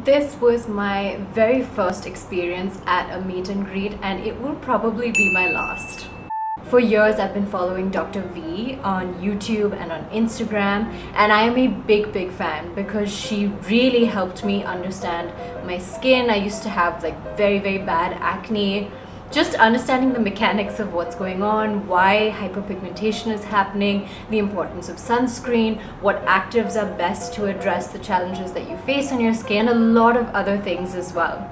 This was my very first experience at a meet and greet, and it will probably be my last. For years, I've been following Dr. V on YouTube and on Instagram, and I am a big fan because she really helped me understand my skin. I used to have like very bad acne. Just understanding the mechanics of what's going on, why hyperpigmentation is happening, the importance of sunscreen, what actives are best to address the challenges that you face on your skin, a lot of other things as well.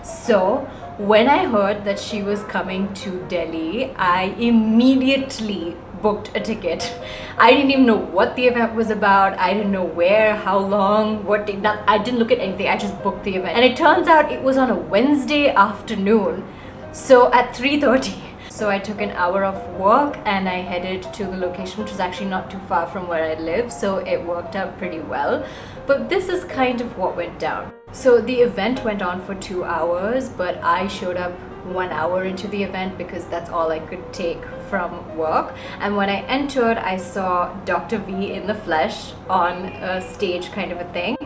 So when I heard that she was coming to Delhi, I immediately booked a ticket. I didn't even know what the event was about. I didn't know where, how long, what day. I didn't look at anything. I just booked the event. And it turns out it was on a Wednesday afternoon. So at 3:30. So I took an hour off work and I headed to the location, which was actually not too far from where I live, so it worked out pretty well. But this is kind of what went down. So the event went on for 2 hours, but I showed up 1 hour into the event because that's all I could take from work. And when I entered, I saw Dr. V in the flesh on a stage kind of a thing.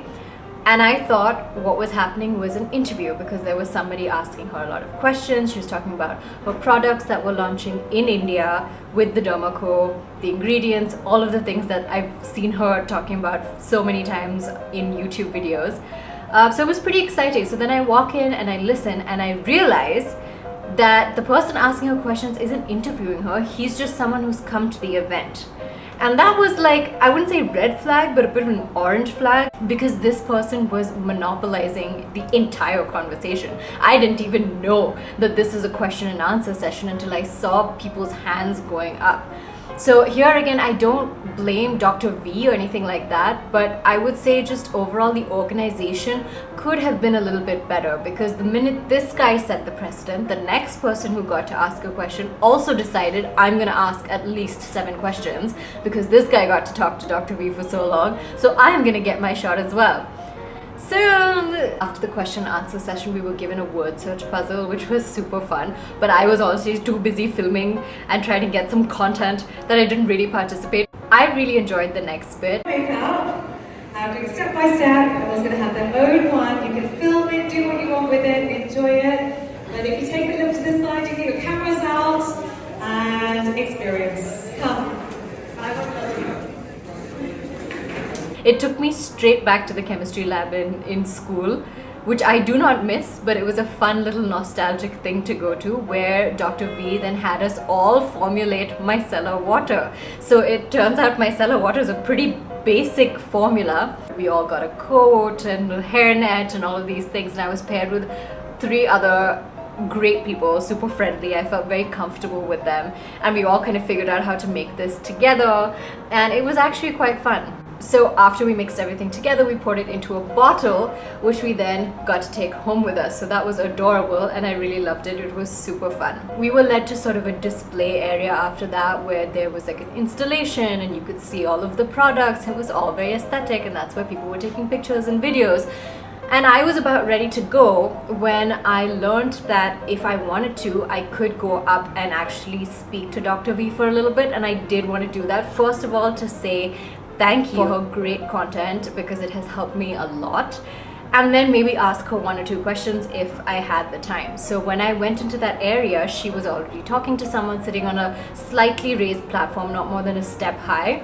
And I thought what was happening was an interview because there was somebody asking her a lot of questions. She was talking about her products that were launching in India with the Dermaco, the ingredients, all of the things that I've seen her talking about so many times in YouTube videos. So it was pretty exciting. So then I walk in and I listen and I realize that the person asking her questions isn't interviewing her. He's just someone who's come to the event. And that was like, I wouldn't say red flag, but a bit of an orange flag because this person was monopolizing the entire conversation. I didn't even know that this is a question and answer session until I saw people's hands going up. So here again, I don't blame Dr. V or anything like that, but I would say just overall the organization could have been a little bit better because the minute this guy set the precedent, the next person who got to ask a question also decided I'm gonna ask at least 7 questions because this guy got to talk to Dr. V for so long, so I'm gonna get my shot as well. So after the question and answer session, we were given a word search puzzle, which was super fun, but I was also too busy filming and trying to get some content that I didn't really participate. I really enjoyed the next bit. Makeup, doing step by step. Everyone's going to have their own one. You can film it, do what you want with it, enjoy it. But if you take a look to the side, you get your cameras out and experience. Come. It took me straight back to the chemistry lab in school, which I do not miss, but it was a fun little nostalgic thing to go to where Dr. V then had us all formulate micellar water. So it turns out micellar water is a pretty basic formula. We all got a coat and a hairnet and all of these things, and I was paired with 3 other great people, super friendly. I felt very comfortable with them, and we all kind of figured out how to make this together, and it was actually quite fun. So after we mixed everything together, we poured it into a bottle, which we then got to take home with us. So that was adorable and I really loved it. It was super fun. We were led to sort of a display area after that where there was like an installation and you could see all of the products. It was all very aesthetic and that's where people were taking pictures and videos. And I was about ready to go when I learned that if I wanted to, I could go up and actually speak to Dr. V for a little bit, and I did want to do that. First of all, to say thank you for her great content because it has helped me a lot, and then maybe ask her 1 or 2 questions if I had the time. So when I went into that area, she was already talking to someone sitting on a slightly raised platform, not more than a step high,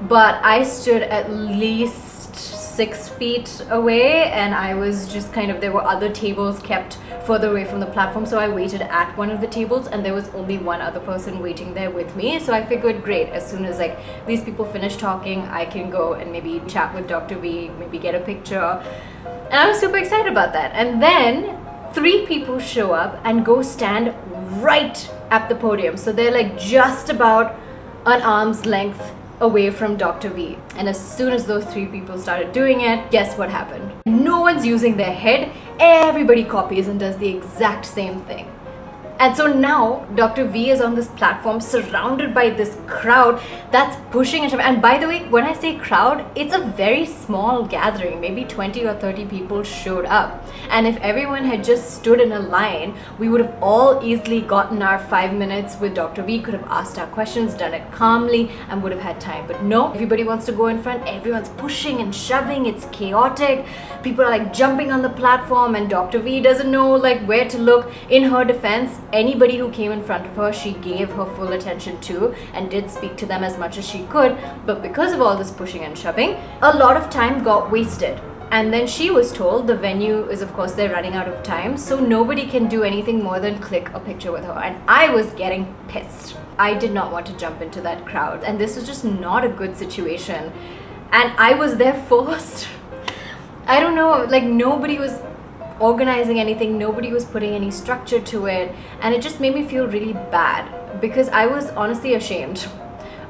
but I stood at least 6 feet away and I was just kind of, there were other tables kept further away from the platform, so I waited at one of the tables and there was only one other person waiting there with me. So I figured, great, as soon as like these people finish talking, I can go and maybe chat with Dr. V, maybe get a picture. And I was super excited about that. And then 3 people show up and go stand right at the podium. So they're like just about an arm's length away from Dr. V. And as soon as those 3 people started doing it, guess what happened? No one's using their head, everybody copies and does the exact same thing. And so now Dr. V is on this platform surrounded by this crowd that's pushing and shoving. And by the way, when I say crowd, it's a very small gathering. Maybe 20 or 30 people showed up. And if everyone had just stood in a line, we would have all easily gotten our 5 minutes with Dr. V, could have asked our questions, done it calmly, and would have had time. But no, everybody wants to go in front. Everyone's pushing and shoving. It's chaotic. People are like jumping on the platform, and Dr. V doesn't know like where to look. In her defense, anybody who came in front of her, she gave her full attention to and did speak to them as much as she could. But because of all this pushing and shoving, a lot of time got wasted. And then she was told the venue is, of course, they're running out of time, so nobody can do anything more than click a picture with her. And I was getting pissed. I did not want to jump into that crowd, and this was just not a good situation. And I was there first. I don't know, like nobody was organizing anything, nobody was putting any structure to it, and it just made me feel really bad because I was honestly ashamed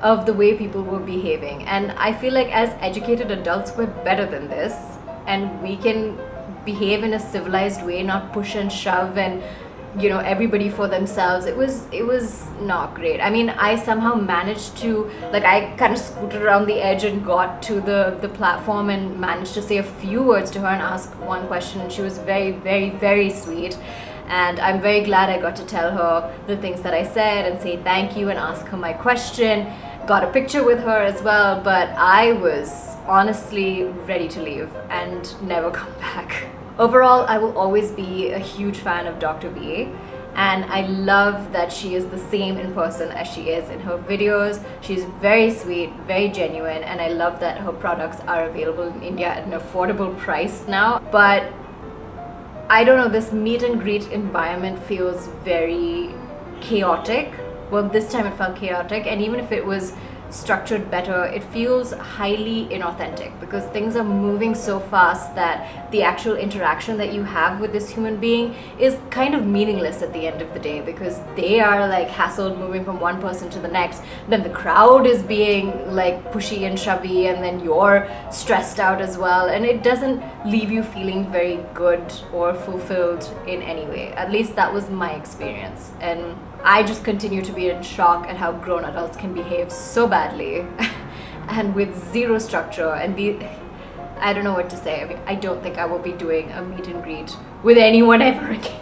of the way people were behaving. And I feel like as educated adults, we're better than this, and we can behave in a civilized way, not push and shove and, you know, everybody for themselves. It was not great. I mean, I somehow managed to, like, I kind of scooted around the edge and got to the platform and managed to say a few words to her and ask one question, and she was very, very, very sweet. And I'm very glad I got to tell her the things that I said and say thank you and ask her my question. Got a picture with her as well, but I was honestly ready to leave and never come back. Overall, I will always be a huge fan of Dr. V, and I love that she is the same in person as she is in her videos. She's very sweet, very genuine, and I love that her products are available in India at an affordable price now. But I don't know, this meet and greet environment feels very chaotic. Well, this time it felt chaotic, and even if it was structured better, it feels highly inauthentic because things are moving so fast that the actual interaction that you have with this human being is kind of meaningless at the end of the day, because they are like hassled moving from one person to the next, then the crowd is being like pushy and shovey, and then you're stressed out as well, and it doesn't leave you feeling very good or fulfilled in any way. At least that was my experience, and I just continue to be in shock at how grown adults can behave so badly and with zero structure. And I don't know what to say. I mean, I don't think I will be doing a meet and greet with anyone ever again.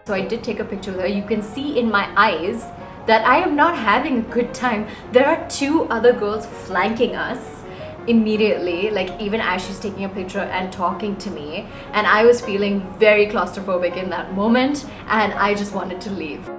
So I did take a picture with her. You can see in my eyes that I am not having a good time. There are two other girls flanking us immediately, like even as she's taking a picture and talking to me, and I was feeling very claustrophobic in that moment, and I just wanted to leave.